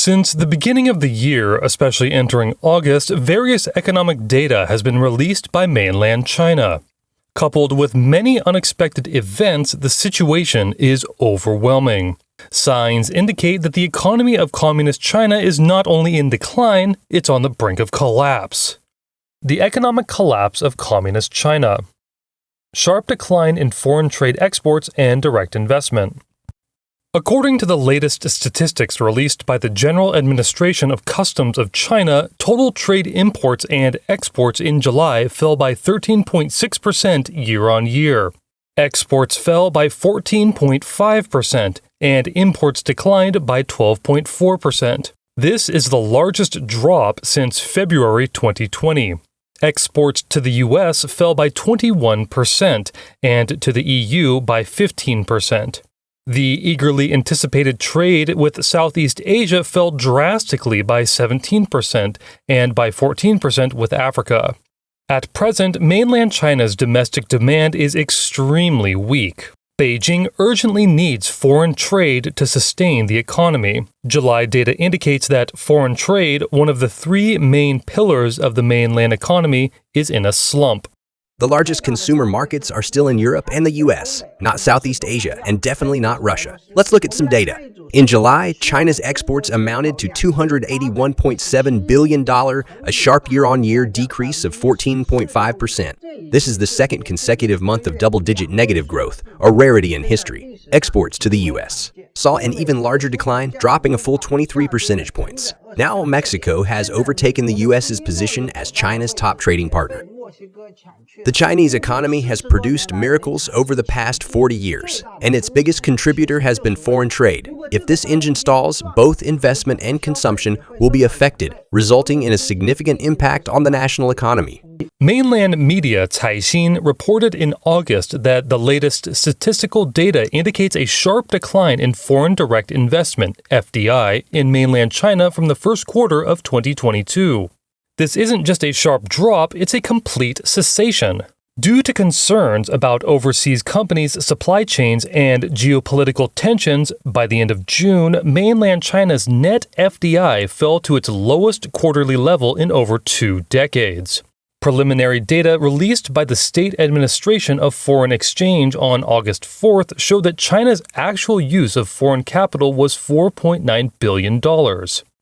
Since the beginning of the year, especially entering August, various economic data has been released by mainland China. Coupled with many unexpected events, the situation is overwhelming. Signs indicate that the economy of Communist China is not only in decline, it's on the brink of collapse. The economic collapse of Communist China. Sharp decline in foreign trade exports and direct investment. According to the latest statistics released by the General Administration of Customs of China, total trade imports and exports in July fell by 13.6% year-on-year. Exports fell by 14.5%, and imports declined by 12.4%. This is the largest drop since February 2020. Exports to the US fell by 21%, and to the EU by 15%. The eagerly anticipated trade with Southeast Asia fell drastically by 17% and by 14% with Africa. At present, mainland China's domestic demand is extremely weak. Beijing urgently needs foreign trade to sustain the economy. July data indicates that foreign trade, one of the three main pillars of the mainland economy, is in a slump. The largest consumer markets are still in Europe and the US, not Southeast Asia, and definitely not Russia. Let's look at some data. In July, China's exports amounted to $281.7 billion, a sharp year-on-year decrease of 14.5%. This is the second consecutive month of double-digit negative growth, a rarity in history. Exports to the US saw an even larger decline, dropping a full 23 percentage points. Now, Mexico has overtaken the US's position as China's top trading partner. The Chinese economy has produced miracles over the past 40 years, and its biggest contributor has been foreign trade. If this engine stalls, both investment and consumption will be affected, resulting in a significant impact on the national economy. Mainland media Caixin reported in August that the latest statistical data indicates a sharp decline in foreign direct investment, FDI, in mainland China from the first quarter of 2022. This isn't just a sharp drop, it's a complete cessation. Due to concerns about overseas companies' supply chains and geopolitical tensions, by the end of June, mainland China's net FDI fell to its lowest quarterly level in over 2 decades. Preliminary data released by the State Administration of Foreign Exchange on August 4th showed that China's actual use of foreign capital was $4.9 billion.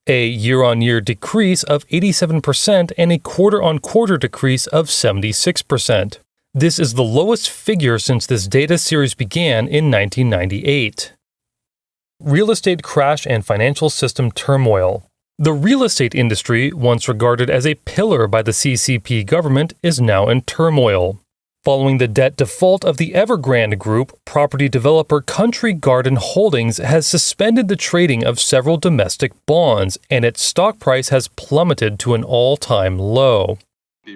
A year-on-year decrease of 87% and a quarter-on-quarter decrease of 76%. This is the lowest figure since this data series began in 1998. Real estate crash and financial system turmoil. The real estate industry, once regarded as a pillar by the CCP government, is now in turmoil. Following the debt default of the Evergrande Group, property developer Country Garden Holdings has suspended the trading of several domestic bonds, and its stock price has plummeted to an all-time low.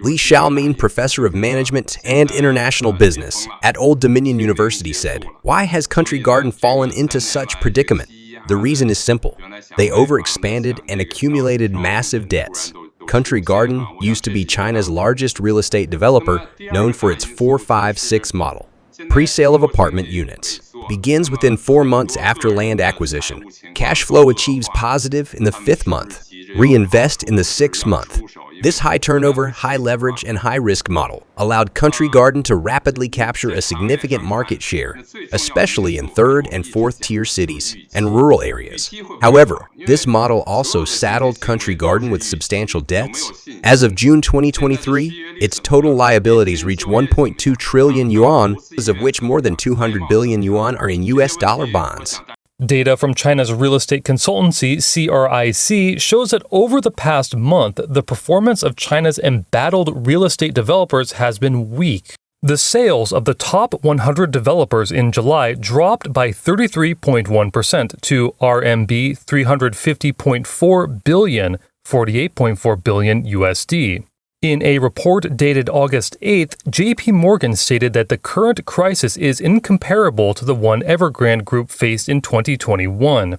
Li Xiaoming, professor of management and international business at Old Dominion University, said, "Why has Country Garden fallen into such predicament? The reason is simple. They overexpanded and accumulated massive debts. Country Garden used to be China's largest real estate developer, known for its 4-5-6 model. Pre-sale of apartment units begins within 4 months after land acquisition. Cash flow achieves positive in the 5th month. Reinvest in the 6th month. This high turnover, high leverage, and high risk model allowed Country Garden to rapidly capture a significant market share, especially in 3rd and 4th tier cities and rural areas. However, this model also saddled Country Garden with substantial debts. As of June 2023, its total liabilities reach 1.2 trillion yuan, of which more than 200 billion yuan are in US dollar bonds." Data from China's real estate consultancy CRIC shows that over the past month, the performance of China's embattled real estate developers has been weak. The sales of the top 100 developers in July dropped by 33.1% to RMB 350.4 billion, 48.4 billion USD. In a report dated August 8th, JP Morgan stated that the current crisis is incomparable to the one Evergrande Group faced in 2021.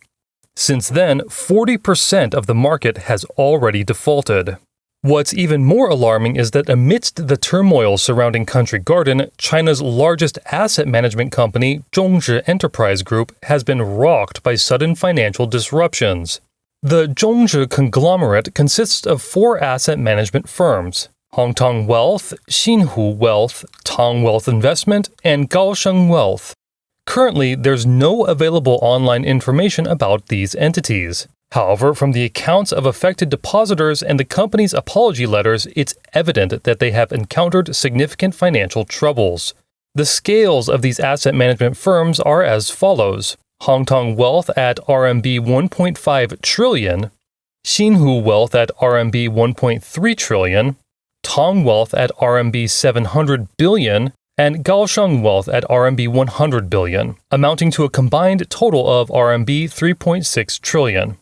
Since then, 40% of the market has already defaulted. What's even more alarming is that amidst the turmoil surrounding Country Garden, China's largest asset management company, Zhongzhi Enterprise Group, has been rocked by sudden financial disruptions. The Zhongzhi conglomerate consists of 4 asset management firms: Hongtong Wealth, Xinhu Wealth, Tong Wealth Investment, and Kaohsiung Wealth. Currently, there's no available online information about these entities. However, from the accounts of affected depositors and the company's apology letters, it's evident that they have encountered significant financial troubles. The scales of these asset management firms are as follows: Hongtong Wealth at RMB 1.5 trillion, Xinhu Wealth at RMB 1.3 trillion, Tong Wealth at RMB 700 billion, and Kaohsiung Wealth at RMB 100 billion, amounting to a combined total of RMB 3.6 trillion.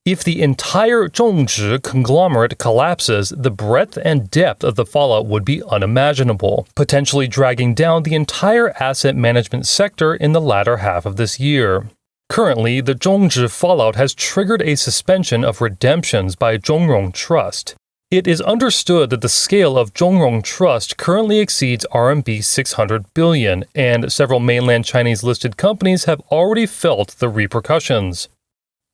If the entire Zhongzhi conglomerate collapses, the breadth and depth of the fallout would be unimaginable, potentially dragging down the entire asset management sector in the latter half of this year. Currently, the Zhongzhi fallout has triggered a suspension of redemptions by Zhongrong Trust. It is understood that the scale of Zhongrong Trust currently exceeds RMB 600 billion, and several mainland Chinese listed companies have already felt the repercussions.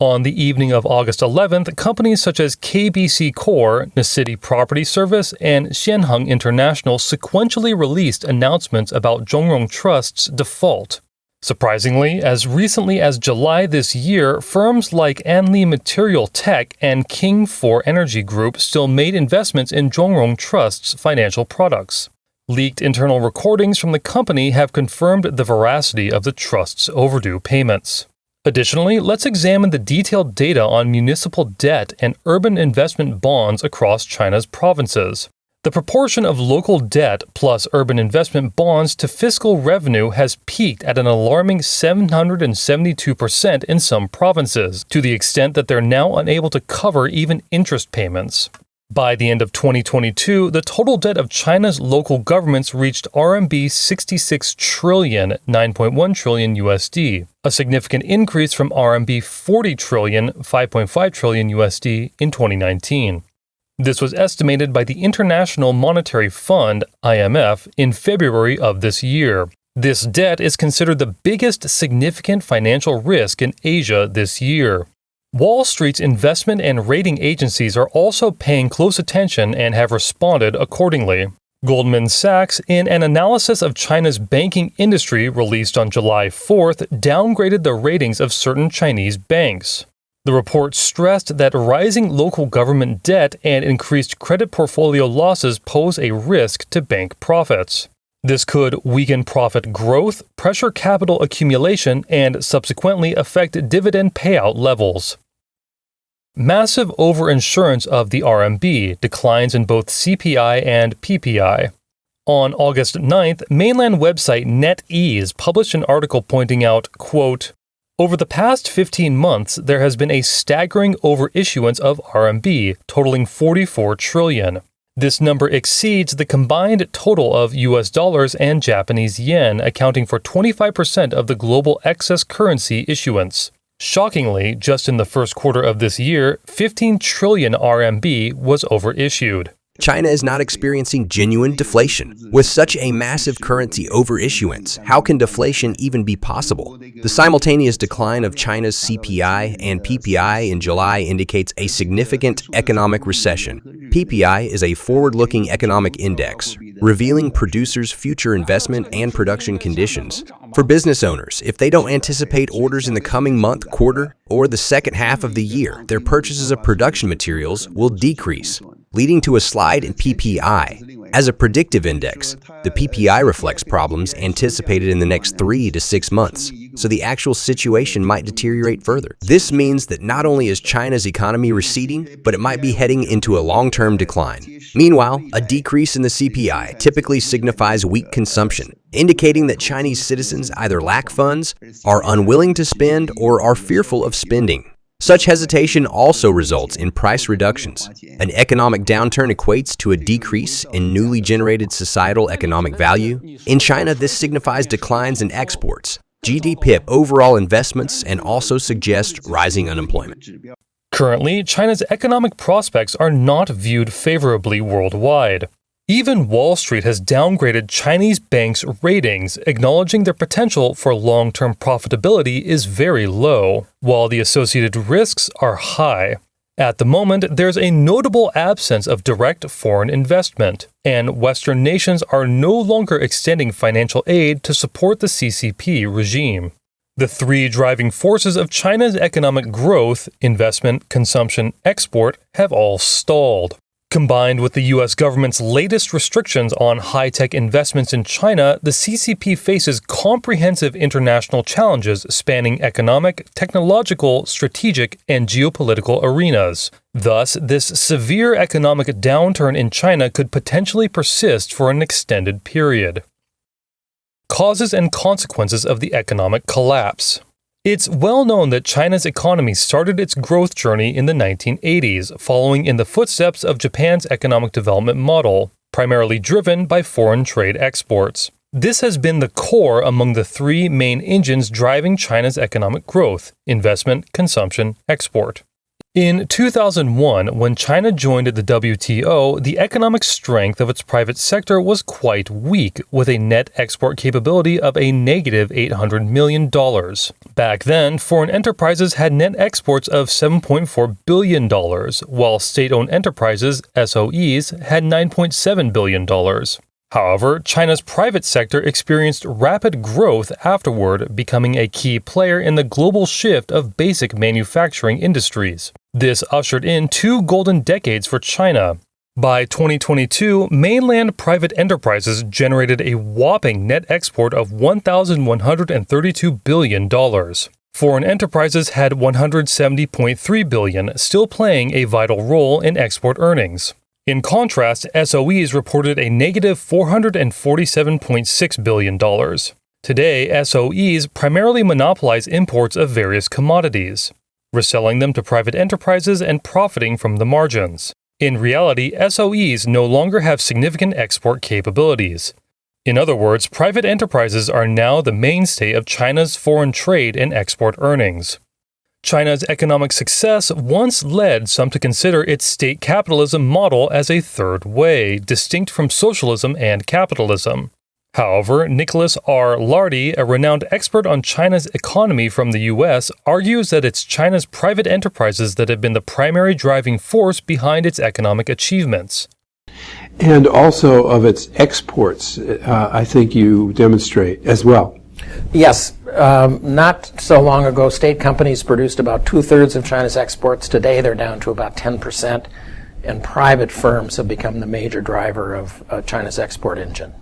On the evening of August 11th, companies such as KBC Core, Nicity Property Service, and Xianheng International sequentially released announcements about Zhongrong Trust's default. Surprisingly, as recently as July this year, firms like Anli Material Tech and King 4 Energy Group still made investments in Zhongrong Trust's financial products. Leaked internal recordings from the company have confirmed the veracity of the trust's overdue payments. Additionally, let's examine the detailed data on municipal debt and urban investment bonds across China's provinces. The proportion of local debt plus urban investment bonds to fiscal revenue has peaked at an alarming 772% in some provinces, to the extent that they're now unable to cover even interest payments. By the end of 2022, the total debt of China's local governments reached RMB 66 trillion, 9.1 trillion USD, a significant increase from RMB 40 trillion, 5.5 trillion USD in 2019. This was estimated by the International Monetary Fund, IMF, in February of this year. This debt is considered the biggest significant financial risk in Asia this year. Wall Street's investment and rating agencies are also paying close attention and have responded accordingly. Goldman Sachs, in an analysis of China's banking industry released on July 4th, downgraded the ratings of certain Chinese banks. The report stressed that rising local government debt and increased credit portfolio losses pose a risk to bank profits. This could weaken profit growth, pressure capital accumulation, and subsequently affect dividend payout levels. Massive overinsurance of the RMB, declines in both CPI and PPI. On August 9th, mainland website NetEase published an article pointing out, quote, "Over the past 15 months, there has been a staggering overissuance of RMB, totaling 44 trillion. This number exceeds the combined total of US dollars and Japanese yen, accounting for 25% of the global excess currency issuance. Shockingly, just in the first quarter of this year, 15 trillion RMB was overissued." China is not experiencing genuine deflation. With such a massive currency overissuance, how can deflation even be possible? The simultaneous decline of China's CPI and PPI in July indicates a significant economic recession. PPI is a forward-looking economic index, revealing producers' future investment and production conditions. For business owners, if they don't anticipate orders in the coming month, quarter, or the second half of the year, their purchases of production materials will decrease, leading to a slide in PPI. As a predictive index, the PPI reflects problems anticipated in the next 3 to 6 months, so the actual situation might deteriorate further. This means that not only is China's economy receding, but it might be heading into a long-term decline. Meanwhile, a decrease in the CPI typically signifies weak consumption, indicating that Chinese citizens either lack funds, are unwilling to spend, or are fearful of spending. Such hesitation also results in price reductions. An economic downturn equates to a decrease in newly generated societal economic value. In China, this signifies declines in exports, GDP, overall investments, and also suggests rising unemployment. Currently, China's economic prospects are not viewed favorably worldwide. Even Wall Street has downgraded Chinese banks' ratings, acknowledging their potential for long-term profitability is very low, while the associated risks are high. At the moment, there's a notable absence of direct foreign investment, and Western nations are no longer extending financial aid to support the CCP regime. The three driving forces of China's economic growth, investment, consumption, export, have all stalled. Combined with the U.S. government's latest restrictions on high-tech investments in China, the CCP faces comprehensive international challenges spanning economic, technological, strategic, and geopolitical arenas. Thus, this severe economic downturn in China could potentially persist for an extended period. Causes and consequences of the economic collapse. It's well known that China's economy started its growth journey in the 1980s, following in the footsteps of Japan's economic development model, primarily driven by foreign trade exports. This has been the core among the three main engines driving China's economic growth: investment, consumption, export. In 2001, when China joined the WTO, the economic strength of its private sector was quite weak, with a net export capability of a negative $800 million. Back then, foreign enterprises had net exports of $7.4 billion, while state-owned enterprises, SOEs, had $9.7 billion. However, China's private sector experienced rapid growth afterward, becoming a key player in the global shift of basic manufacturing industries. This ushered in two golden decades for China. By 2022, mainland private enterprises generated a whopping net export of $1,132 billion. Foreign enterprises had $170.3 billion, still playing a vital role in export earnings. In contrast, SOEs reported a negative $447.6 billion. Today, SOEs primarily monopolize imports of various commodities, reselling them to private enterprises and profiting from the margins. In reality, SOEs no longer have significant export capabilities. In other words, private enterprises are now the mainstay of China's foreign trade and export earnings. China's economic success once led some to consider its state capitalism model as a third way, distinct from socialism and capitalism. However, Nicholas R. Lardy, a renowned expert on China's economy from the U.S., argues that it's China's private enterprises that have been the primary driving force behind its economic achievements. And also of its exports, I think you demonstrate as well. Yes. Not so long ago, state companies produced about 2/3 of China's exports. Today, they're down to about 10%, and private firms have become the major driver of China's export engine.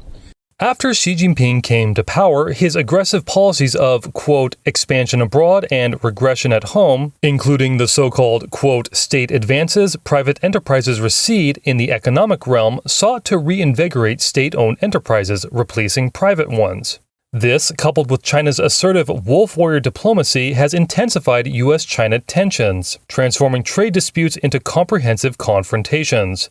After Xi Jinping came to power, his aggressive policies of, quote, expansion abroad and regression at home, including the so-called, quote, state advances private enterprises recede in the economic realm, sought to reinvigorate state-owned enterprises, replacing private ones. This, coupled with China's assertive wolf warrior diplomacy, has intensified U.S.-China tensions, transforming trade disputes into comprehensive confrontations.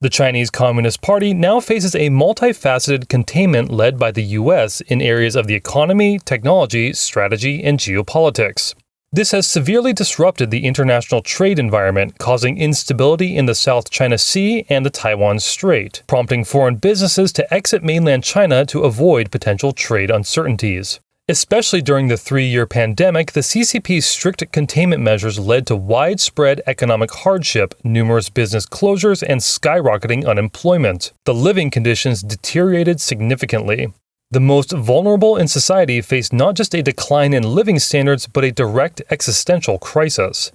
The Chinese Communist Party now faces a multifaceted containment led by the U.S. in areas of the economy, technology, strategy, and geopolitics. This has severely disrupted the international trade environment, causing instability in the South China Sea and the Taiwan Strait, prompting foreign businesses to exit mainland China to avoid potential trade uncertainties. Especially during the 3-year pandemic, the CCP's strict containment measures led to widespread economic hardship, numerous business closures, and skyrocketing unemployment. The living conditions deteriorated significantly. The most vulnerable in society faced not just a decline in living standards, but a direct existential crisis.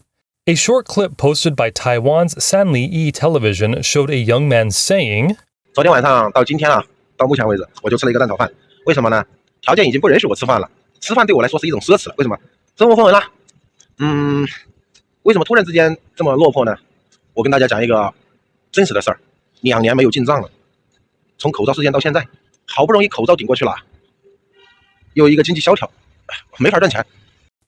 A short clip posted by Taiwan's Sanli television showed a young man saying, 昨天晚上到今天啊，到目前为止，我就吃了一个蛋炒饭。为什么呢？条件已经不允许我吃饭了。吃饭对我来说是一种奢侈了。为什么？生活风闻了。为什么突然之间这么落魄呢？我跟大家讲一个真实的事儿。2年没有进账了，从口罩事件到现在。 好不容易口罩顶过去了，又一个经济萧条，没法赚钱。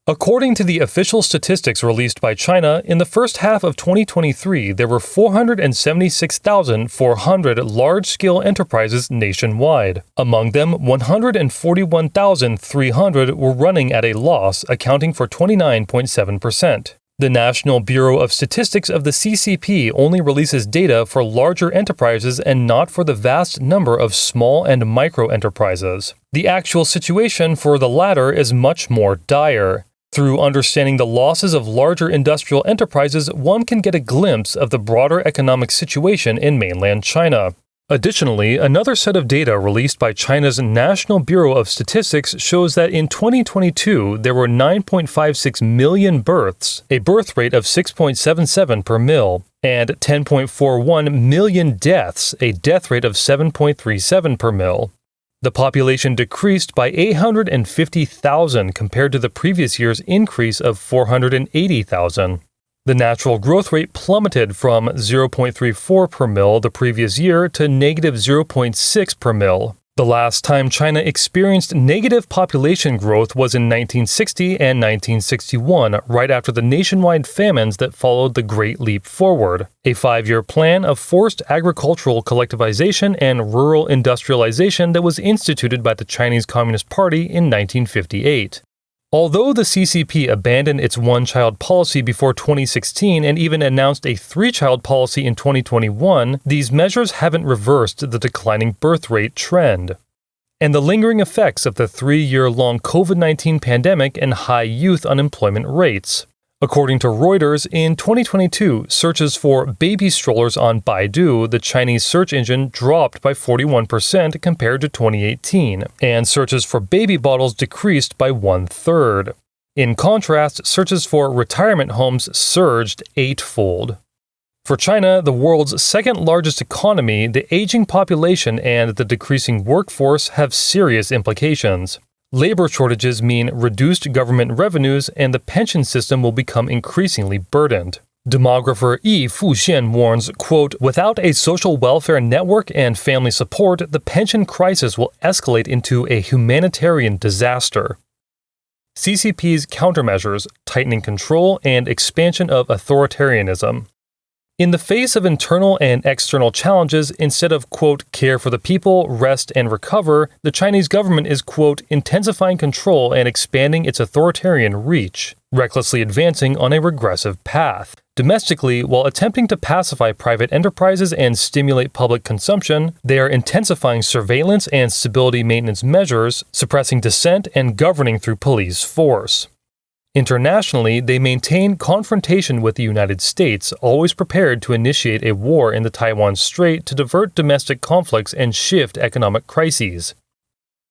According to the official statistics released by China, in the first half of 2023, there were 476,400 large-scale enterprises nationwide. Among them, 141,300 were running at a loss, accounting for 29.7%. The National Bureau of Statistics of the CCP only releases data for larger enterprises and not for the vast number of small and micro enterprises. The actual situation for the latter is much more dire. Through understanding the losses of larger industrial enterprises, one can get a glimpse of the broader economic situation in mainland China. Additionally, another set of data released by China's National Bureau of Statistics shows that in 2022, there were 9.56 million births, a birth rate of 6.77 per mil, and 10.41 million deaths, a death rate of 7.37 per mil. The population decreased by 850,000 compared to the previous year's increase of 480,000. The natural growth rate plummeted from 0.34 per mil the previous year to negative 0.6 per mil. The last time China experienced negative population growth was in 1960 and 1961, right after the nationwide famines that followed the Great Leap Forward, a 5-year plan of forced agricultural collectivization and rural industrialization that was instituted by the Chinese Communist Party in 1958. Although the CCP abandoned its one-child policy before 2016 and even announced a 3-child policy in 2021, these measures haven't reversed the declining birth rate trend. And the lingering effects of the 3-year-long COVID-19 pandemic and high youth unemployment rates. According to Reuters, in 2022, searches for baby strollers on Baidu, the Chinese search engine, dropped by 41% compared to 2018, and searches for baby bottles decreased by 1/3. In contrast, searches for retirement homes surged 8-fold. For China, the world's second-largest economy, the aging population and the decreasing workforce have serious implications. Labor shortages mean reduced government revenues, and the pension system will become increasingly burdened. Demographer Yi Fuxian warns, quote, "Without a social welfare network and family support, the pension crisis will escalate into a humanitarian disaster." CCP's countermeasures, tightening control, and expansion of authoritarianism. In the face of internal and external challenges, instead of, quote, "care for the people, rest and recover," the Chinese government is, quote, "intensifying control and expanding its authoritarian reach," recklessly advancing on a regressive path. Domestically, while attempting to pacify private enterprises and stimulate public consumption, they are intensifying surveillance and stability maintenance measures, suppressing dissent, and governing through police force. Internationally, they maintain confrontation with the United States, always prepared to initiate a war in the Taiwan Strait to divert domestic conflicts and shift economic crises.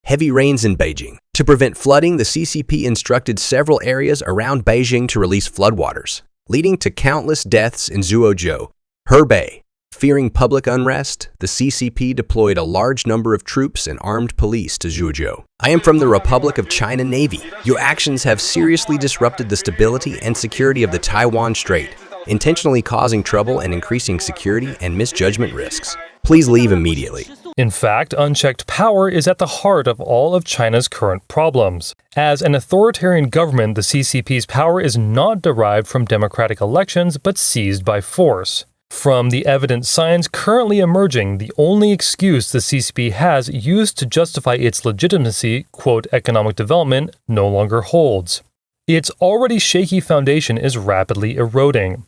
Heavy rains in Beijing. To prevent flooding, the CCP instructed several areas around Beijing to release floodwaters, leading to countless deaths in Zhuozhou, Hebei. Fearing public unrest, the CCP deployed a large number of troops and armed police to Zhuozhou. I am from the Republic of China Navy. Your actions have seriously disrupted the stability and security of the Taiwan Strait, intentionally causing trouble and increasing security and misjudgment risks. Please leave immediately. In fact, unchecked power is at the heart of all of China's current problems. As an authoritarian government, the CCP's power is not derived from democratic elections but seized by force. From the evident signs currently emerging, the only excuse the CCP has used to justify its legitimacy, quote, economic development, no longer holds. Its already shaky foundation is rapidly eroding.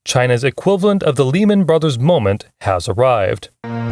China's equivalent of the Lehman Brothers moment has arrived.